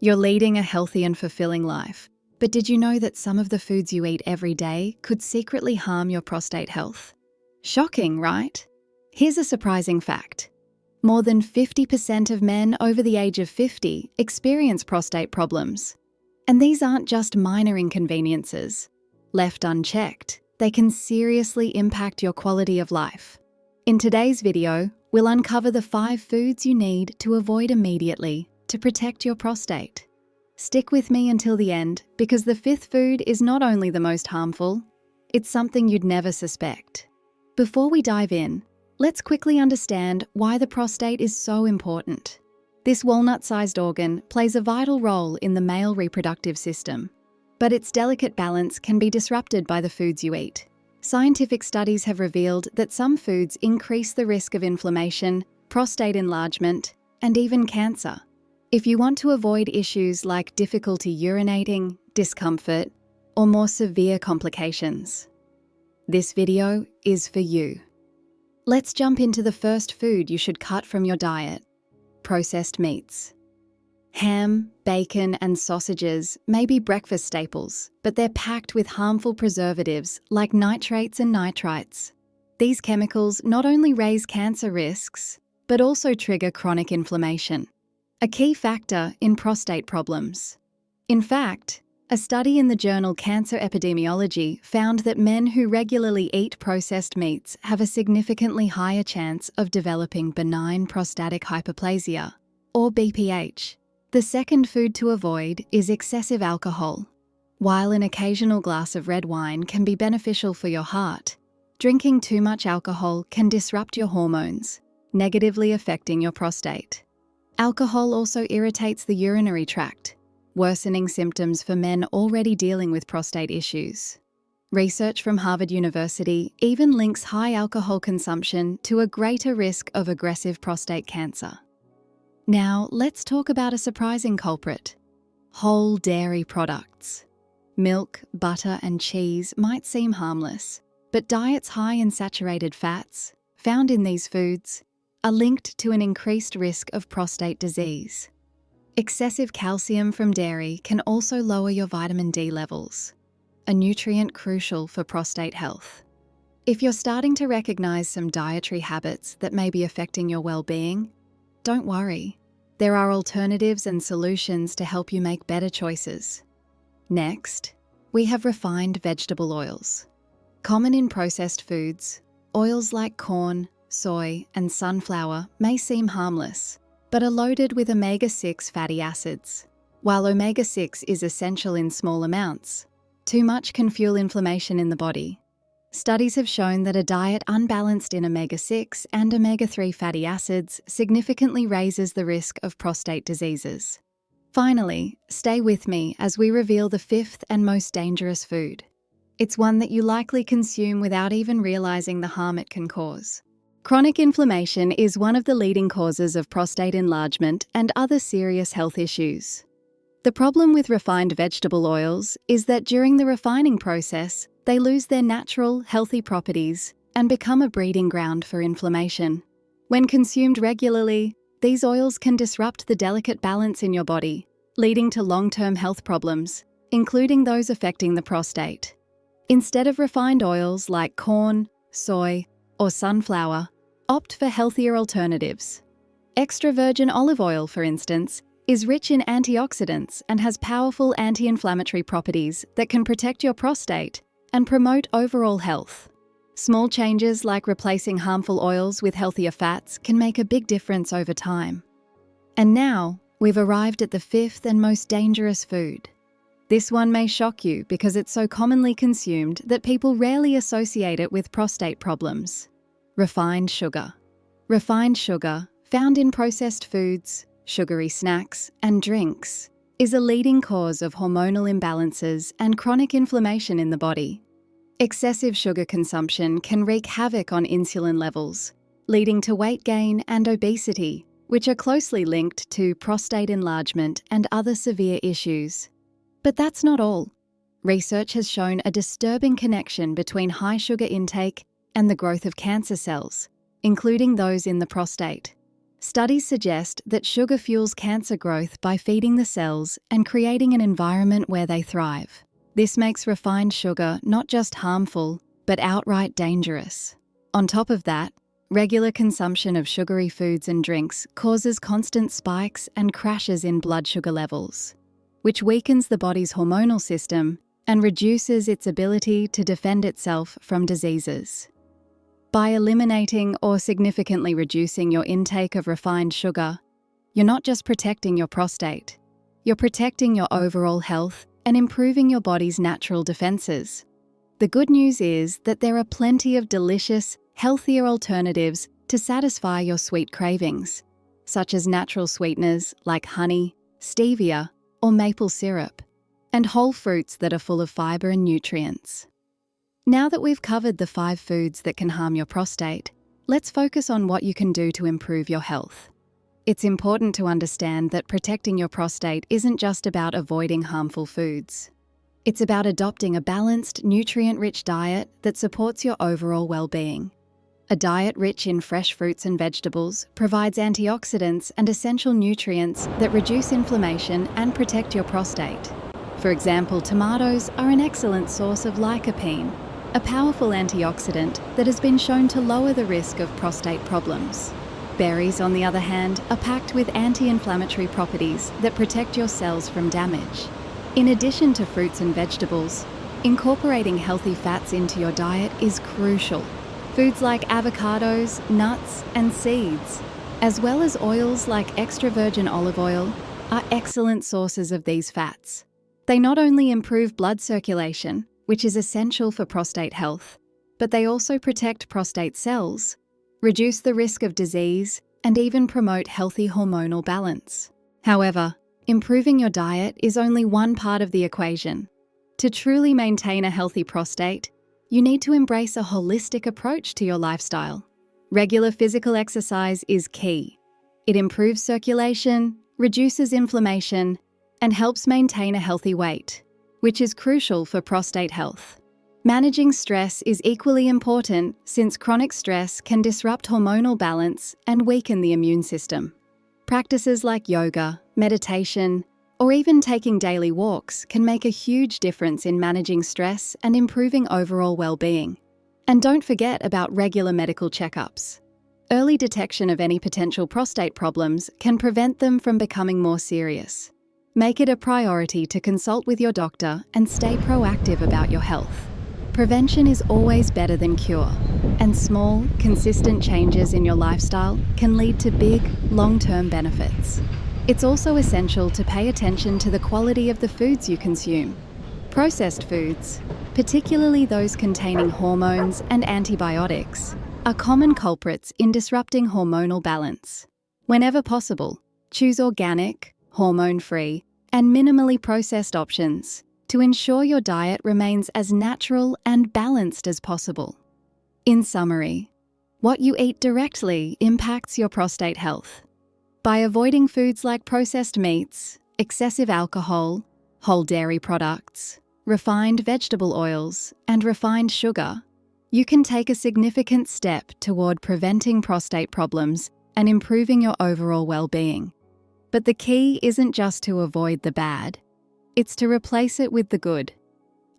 You're leading a healthy and fulfilling life. But did you know that some of the foods you eat every day could secretly harm your prostate health? Shocking, right? Here's a surprising fact. More than 50% of men over the age of 50 experience prostate problems. And these aren't just minor inconveniences. Left unchecked, they can seriously impact your quality of life. In today's video, we'll uncover the 5 foods you need to avoid immediately to protect your prostate. Stick with me until the end, because the 5th food is not only the most harmful, it's something you'd never suspect. Before we dive in, let's quickly understand why the prostate is so important. This walnut-sized organ plays a vital role in the male reproductive system, but its delicate balance can be disrupted by the foods you eat. Scientific studies have revealed that some foods increase the risk of inflammation, prostate enlargement, and even cancer. If you want to avoid issues like difficulty urinating, discomfort, or more severe complications, this video is for you. Let's jump into the first food you should cut from your diet: processed meats. Ham, bacon, and sausages may be breakfast staples, but they're packed with harmful preservatives like nitrates and nitrites. These chemicals not only raise cancer risks, but also trigger chronic inflammation, a key factor in prostate problems. In fact, a study in the journal Cancer Epidemiology found that men who regularly eat processed meats have a significantly higher chance of developing benign prostatic hyperplasia, or BPH. The second food to avoid is excessive alcohol. While an occasional glass of red wine can be beneficial for your heart, drinking too much alcohol can disrupt your hormones, negatively affecting your prostate. Alcohol also irritates the urinary tract, worsening symptoms for men already dealing with prostate issues. Research from Harvard University even links high alcohol consumption to a greater risk of aggressive prostate cancer. Now, let's talk about a surprising culprit: whole dairy products. Milk, butter, and cheese might seem harmless, but diets high in saturated fats, found in these foods, are linked to an increased risk of prostate disease. Excessive calcium from dairy can also lower your vitamin D levels, a nutrient crucial for prostate health. If you're starting to recognize some dietary habits that may be affecting your well-being, don't worry. There are alternatives and solutions to help you make better choices. Next, we have refined vegetable oils. Common in processed foods, oils like corn, soy, and sunflower may seem harmless, but are loaded with omega-6 fatty acids. While omega-6 is essential in small amounts, too much can fuel inflammation in the body. Studies have shown that a diet unbalanced in omega-6 and omega-3 fatty acids significantly raises the risk of prostate diseases. Finally, stay with me as we reveal the 5th and most dangerous food. It's one that you likely consume without even realizing the harm it can cause. Chronic inflammation is one of the leading causes of prostate enlargement and other serious health issues. The problem with refined vegetable oils is that during the refining process, they lose their natural, healthy properties and become a breeding ground for inflammation. When consumed regularly, these oils can disrupt the delicate balance in your body, leading to long-term health problems, including those affecting the prostate. Instead of refined oils like corn, soy, or sunflower, opt for healthier alternatives. Extra virgin olive oil, for instance, is rich in antioxidants and has powerful anti-inflammatory properties that can protect your prostate and promote overall health. Small changes like replacing harmful oils with healthier fats can make a big difference over time. And now, we've arrived at the 5th and most dangerous food. This one may shock you because it's so commonly consumed that people rarely associate it with prostate problems. Refined sugar. Refined sugar, found in processed foods, sugary snacks, and drinks, is a leading cause of hormonal imbalances and chronic inflammation in the body. Excessive sugar consumption can wreak havoc on insulin levels, leading to weight gain and obesity, which are closely linked to prostate enlargement and other severe issues. But that's not all. Research has shown a disturbing connection between high sugar intake and the growth of cancer cells, including those in the prostate. Studies suggest that sugar fuels cancer growth by feeding the cells and creating an environment where they thrive. This makes refined sugar not just harmful, but outright dangerous. On top of that, regular consumption of sugary foods and drinks causes constant spikes and crashes in blood sugar levels, which weakens the body's hormonal system and reduces its ability to defend itself from diseases. By eliminating or significantly reducing your intake of refined sugar, you're not just protecting your prostate, you're protecting your overall health and improving your body's natural defenses. The good news is that there are plenty of delicious, healthier alternatives to satisfy your sweet cravings, such as natural sweeteners like honey, stevia, or maple syrup, and whole fruits that are full of fiber and nutrients. Now that we've covered the 5 foods that can harm your prostate, let's focus on what you can do to improve your health. It's important to understand that protecting your prostate isn't just about avoiding harmful foods. It's about adopting a balanced, nutrient-rich diet that supports your overall well-being. A diet rich in fresh fruits and vegetables provides antioxidants and essential nutrients that reduce inflammation and protect your prostate. For example, tomatoes are an excellent source of lycopene, a powerful antioxidant that has been shown to lower the risk of prostate problems. Berries, on the other hand, are packed with anti-inflammatory properties that protect your cells from damage. In addition to fruits and vegetables, incorporating healthy fats into your diet is crucial. Foods like avocados, nuts, and seeds, as well as oils like extra virgin olive oil, are excellent sources of these fats. They not only improve blood circulation, which is essential for prostate health, but they also protect prostate cells, reduce the risk of disease, and even promote healthy hormonal balance. However, improving your diet is only one part of the equation. To truly maintain a healthy prostate, you need to embrace a holistic approach to your lifestyle. Regular physical exercise is key. It improves circulation, reduces inflammation, and helps maintain a healthy weight, which is crucial for prostate health. Managing stress is equally important since chronic stress can disrupt hormonal balance and weaken the immune system. Practices like yoga, meditation, or even taking daily walks can make a huge difference in managing stress and improving overall well-being. And don't forget about regular medical checkups. Early detection of any potential prostate problems can prevent them from becoming more serious. Make it a priority to consult with your doctor and stay proactive about your health. Prevention is always better than cure, and small, consistent changes in your lifestyle can lead to big, long-term benefits. It's also essential to pay attention to the quality of the foods you consume. Processed foods, particularly those containing hormones and antibiotics, are common culprits in disrupting hormonal balance. Whenever possible, choose organic, hormone-free, and minimally processed options to ensure your diet remains as natural and balanced as possible. In summary, what you eat directly impacts your prostate health. By avoiding foods like processed meats, excessive alcohol, whole dairy products, refined vegetable oils, and refined sugar, you can take a significant step toward preventing prostate problems and improving your overall well-being. But the key isn't just to avoid the bad, it's to replace it with the good.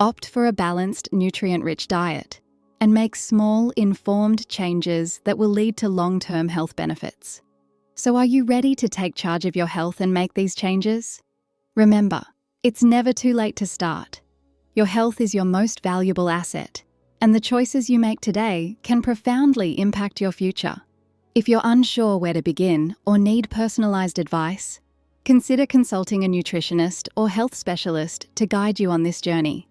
Opt for a balanced, nutrient-rich diet and make small, informed changes that will lead to long-term health benefits. So are you ready to take charge of your health and make these changes? Remember, it's never too late to start. Your health is your most valuable asset, and the choices you make today can profoundly impact your future. If you're unsure where to begin or need personalized advice, consider consulting a nutritionist or health specialist to guide you on this journey.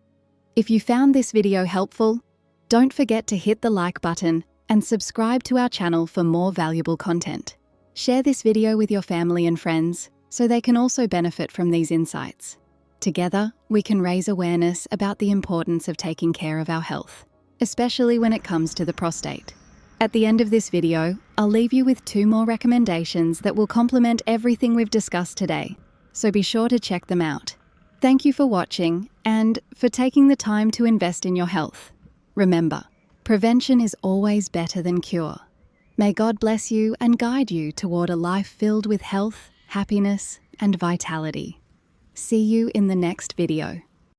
If you found this video helpful, don't forget to hit the like button and subscribe to our channel for more valuable content. Share this video with your family and friends so they can also benefit from these insights. Together, we can raise awareness about the importance of taking care of our health, especially when it comes to the prostate. At the end of this video, I'll leave you with 2 more recommendations that will complement everything we've discussed today, so be sure to check them out. Thank you for watching and for taking the time to invest in your health. Remember, prevention is always better than cure. May God bless you and guide you toward a life filled with health, happiness, and vitality. See you in the next video.